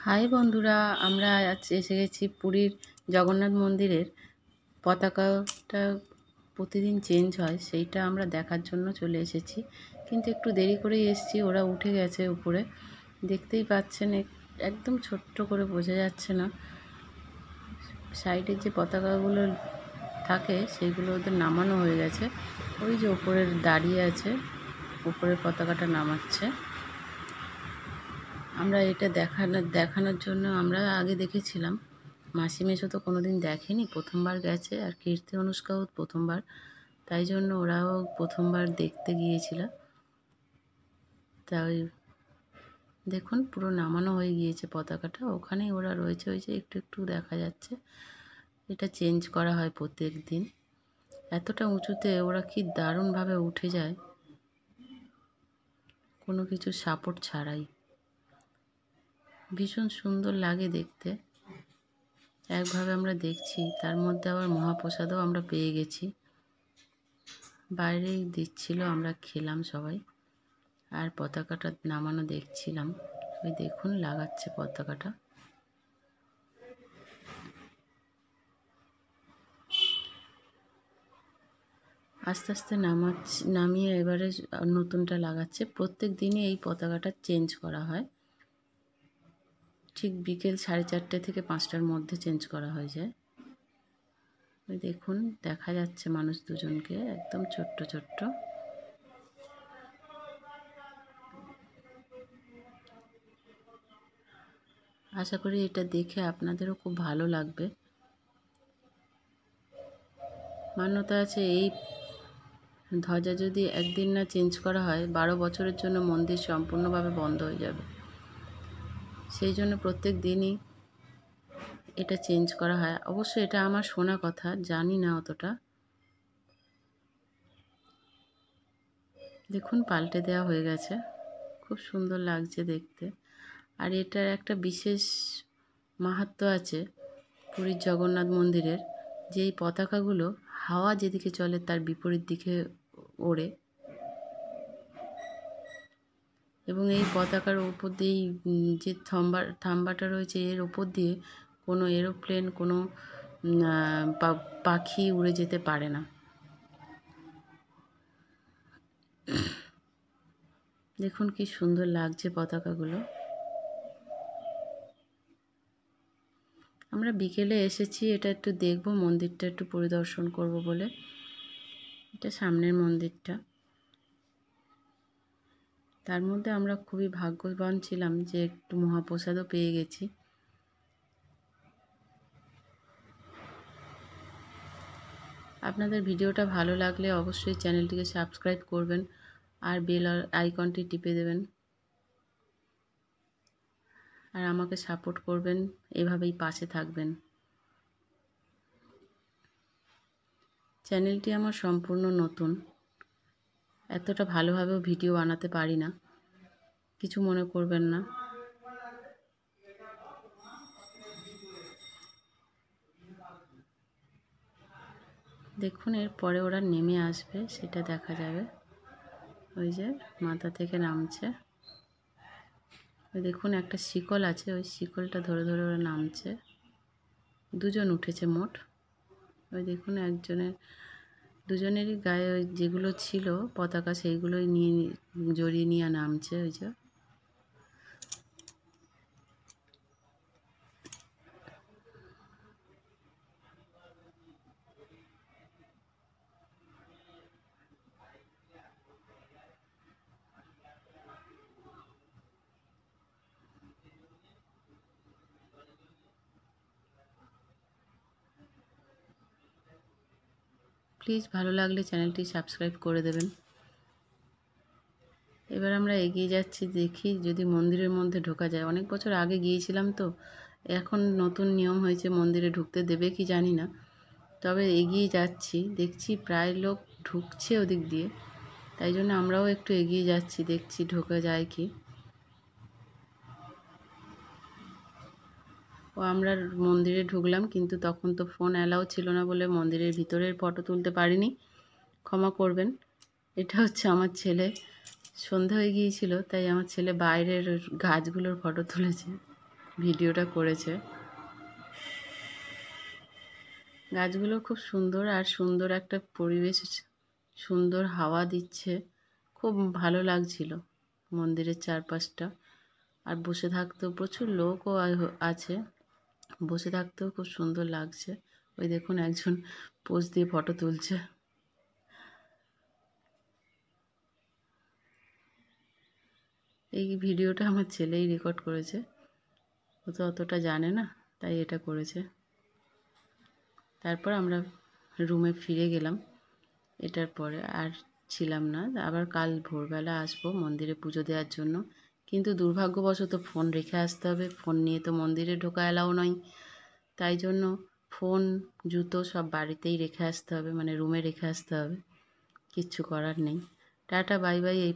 High বন্ধুরা, আমরা আজ এসে গেছি পুরীর জগন্নাথ মন্দিরের পতাকাটা প্রতিদিন চেঞ্জ হয় সেইটা আমরা দেখার জন্য চলে এসেছি। কিন্তু একটু দেরি করেই এসেছি, ওরা উঠে গেছে উপরে। দেখতেই পাচ্ছেন, একদম ছোট্ট করে বোঝা যাচ্ছে না। সাইডের যে পতাকাগুলো থাকে সেইগুলো ওদের নামানো হয়ে গেছে। ওই যে উপরের দাঁড়িয়ে আছে, উপরের পতাকাটা নামাচ্ছে। আমরা এটা দেখানোর জন্য আমরা আগে দেখেছিলাম। মাসি মেশো তো কোনোদিন দেখেনি, প্রথমবার গেছে। আর কীর্তি অনুষ্কাও প্রথমবার, তাই জন্য ওরাও প্রথমবার দেখতে গিয়েছিল। তাই দেখুন পুরো নামানো হয়ে গিয়েছে পতাকাটা, ওখানেই ওরা রয়েছে। ওই যে একটু একটু দেখা যাচ্ছে। এটা চেঞ্জ করা হয় প্রত্যেক দিন। এতটা উঁচুতে ওরা কি দারুণভাবে উঠে যায়, কোনো কিছু সাপোর্ট ছাড়াই। ভীষণ সুন্দর লাগে দেখতে। একভাবে আমরা দেখছি, তার মধ্যে আবার মহাপ্রসাদও আমরা পেয়ে গেছি। বাইরেই দিচ্ছিল, আমরা খেলাম সবাই, আর পতাকাটা নামানো দেখছিলাম। ওই দেখুন লাগাচ্ছে পতাকাটা। আস্তে আস্তে নামিয়ে এবারে নতুনটা লাগাচ্ছে। প্রত্যেক দিনই এই পতাকাটা চেঞ্জ করা হয়। ঠিক বিকেল 4:30 থেকে 5টার মধ্যে চেঞ্জ করা হয়ে যায়। ওই দেখুন দেখা যাচ্ছে মানুষ দুজনকে, একদম ছোট্ট ছোট্ট। আশা করি এটা দেখে আপনাদেরও খুব ভালো লাগবে। মান্যতা আছে, এই ধ্বজা যদি একদিন না চেঞ্জ করা হয় 12 বছরের জন্য মন্দির সম্পূর্ণভাবে বন্ধ হয়ে যাবে। সেই জন্য প্রত্যেক দিনই এটা চেঞ্জ করা হয়। অবশ্য এটা আমার শোনা কথা, জানি না অতটা। দেখুন পাল্টে দেওয়া হয়ে গেছে, খুব সুন্দর লাগছে দেখতে। আর এটার একটা বিশেষ মাহাত্ম্য আছে পুরীর জগন্নাথ মন্দিরের, যে এই পতাকাগুলো হাওয়া যেদিকে চলে তার বিপরীত দিকে ওড়ে। এবং এই পতাকার উপর দিয়েই যে থাম্বাটা রয়েছে, এর ওপর দিয়ে কোনো এরোপ্লেন, কোনো পাখি উড়ে যেতে পারে না। দেখুন কি সুন্দর লাগছে পতাকাগুলো। আমরা বিকেলে এসেছি, এটা একটু দেখব, মন্দিরটা একটু পরিদর্শন করব বলে। এটা সামনের মন্দিরটা। তার মধ্যে আমরা খুবই ভাগ্যবান ছিলাম যে একটু মহাপ্রসাদও পেয়ে গেছি। আপনাদের ভিডিওটা ভালো লাগলে অবশ্যই চ্যানেলটিকে সাবস্ক্রাইব করবেন আর বেল আইকনটি টিপে দেবেন। আর আমাকে সাপোর্ট করবেন, এভাবেই পাশে থাকবেন। চ্যানেলটি আমার সম্পূর্ণ নতুন, এতটা ভালোভাবেও ভিডিও বানাতে পারি না, কিছু মনে করবেন না। দেখুন এরপরে ওরা নেমে আসবে, সেটা দেখা যাবে। ওই যে মাথা থেকে নামছে। ওই দেখুন একটা শিকল আছে, ওই শিকলটা ধরে ধরে ওরা নামছে। দুজন উঠেছে মোট। ওই দেখুন দুজনেরই গায়ে ওই যেগুলো ছিল পতাকা সেইগুলোই নিয়ে জড়িয়ে নিয়ে নামছে। ওই যে প্লিজ ভালো লাগলে চ্যানেলটি সাবস্ক্রাইব করে দেবেন। এবার আমরা এগিয়ে যাচ্ছি, দেখি যদি মন্দিরের মধ্যে ঢোকা যায়। অনেক বছর আগে গিয়েছিলাম তো, এখন নতুন নিয়ম হয়েছে, মন্দিরে ঢুকতে দেবে কি জানি না। তবে এগিয়ে যাচ্ছি, দেখছি প্রায় লোক ঢুকছে ওদিক দিয়ে, তাই জন্য আমরাও একটু এগিয়ে যাচ্ছি, দেখছি ঢোকা যায় কি। আমরা মন্দিরে ঢুকলাম, কিন্তু তখন তো ফোন অ্যালাউ ছিল না বলে মন্দিরের ভিতরের ফটো তুলতে পারিনি, ক্ষমা করবেন। এটা হচ্ছে আমার ছেলে, সন্ধ্যা হয়ে গিয়েছিল তাই আমার ছেলে বাইরের গাছগুলোর ফটো তুলেছে। ভিডিওটা করেছে। গাছগুলো খুব সুন্দর, আর সুন্দর একটা পরিবেশ, সুন্দর হাওয়া দিচ্ছে, খুব ভালো লাগছিল মন্দিরের চারপাশটা। আর বসে থাকতেও প্রচুর লোকও আছে, বসে থাকতেও খুব সুন্দর লাগছে। ওই দেখুন একজন পোজ দিয়ে ফটো তুলছে। এই ভিডিওটা আমার ছেলেই রেকর্ড করেছে, ও তো অতটা জানে না, তাই এটা করেছে। তারপর আমরা রুমে ফিরে গেলাম। এটার পরে আর ছিলাম না, আবার কাল ভোরবেলা আসবো মন্দিরে পুজো দেওয়ার জন্য। কিন্তু দুর্ভাগ্যবশত ফোন রেখে আসতে হবে, ফোন নিয়ে তো মন্দিরে ঢোকা এলাও নয়। তাই জন্য ফোন, জুতো সব বাড়িতেই রেখে আসতে হবে, মানে রুমে রেখে আসতে হবে। কিচ্ছু করার নেই। Tata, bye bye. এই